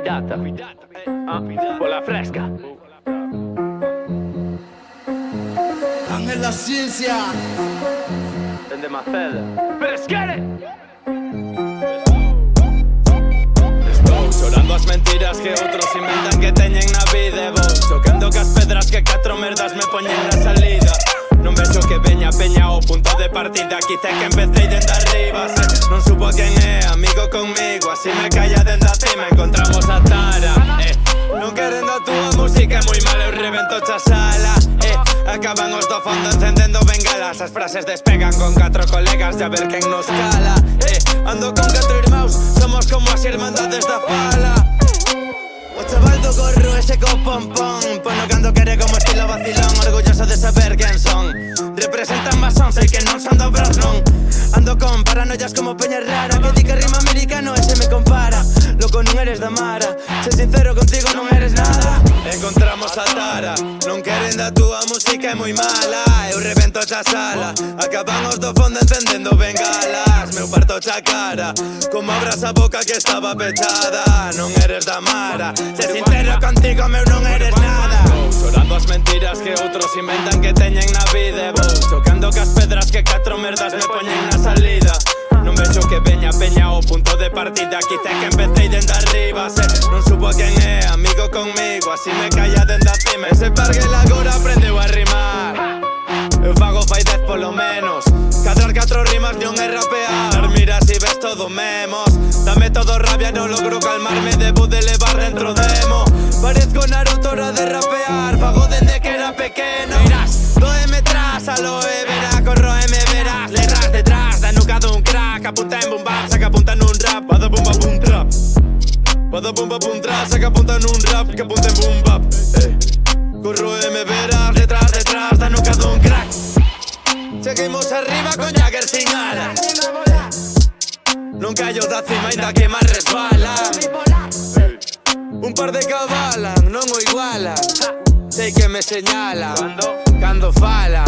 Cuidado, por la fresca. Ángel la ciencia. Desde Maceda. Let's get it. Chorando as mentiras que outros inventan que teñen na vida. E vou tocando cas pedras que catro merdas me poñen na salida. Non vexo que veña peña ao punto de partida. Quizá que empecéi dende arriba. Se non supo quen é amigo conmigo, así me calla dende a cima. Encontramos a tara, non queren da túa música, é moi mal, eu rebento xa sala. Acaban os do fondo encendendo bengalas. As frases despegan con 4 colegas de a ver quen nos cala. Ando con 4 irmãos, somos como as irmandades da fala. O chaval do gorro ese co pompón, pois no cando quere como estilo vacilón. Orgulloso de saber quen son, representan masón, sei que non son dobros non. Ando con paranoias como peña rara, que di que rima americano e se me compara. Loco, non eres da Mara, sé sincero contigo, non eres nada. Encontramos a tara, non queren da túa música, é moi mala. Eu rebento xa sala, acaban os do fondo encendendo bengalas. Meu parto xa cara, como abras a boca que estaba pechada. Non eres da Mara, sé sincero contigo, meu non eres nada. Chorando as mentiras que outros inventan que teñen na vida. Vou tocando cas pedras que 4 merdas me poñen na salida. Non vexo que veña peña ao punto de partida. Quizá que empecéi dende arriba. Se non supo quen é amigo conmigo, así me calla dende a cima. Ese parguel agora aprendeu a rimar. Eu fago fai 10 polo menos. Cadrar 4 rimas non é rapear. Mira si ves todo memos. Dame todo rabia, non logro calmarme. Debo de levar dentro demo. Parezco Naruto hora de rapear. Fago dende que era pequeno. Irás, doeme tras, aloe vera. Corro e me verás, le ras detrás da nuca dun crack. Apunta en boom bap, saca apunta nun rap. Bada boom bap boom trap. Bada boom bap boom trap, saca apunta nun rap. Que apunta en boom bap. Corro e me verás, detrás da nuca dun crack. Seguimos arriba con Jagger sin alas. Non callo da cima ainda que máis resbala. Un par de cabalan, non o igualan. Sei que me señalan cando falan.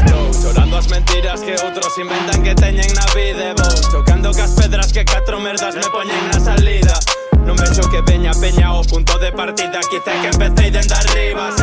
Estou chorando as mentiras que outros inventan que teñen na vida. E vou chocando cas pedras que 4 merdas me poñen na salida. Non vexo que veña peña ao punto de partida. Quizá que empecéi dende arriba.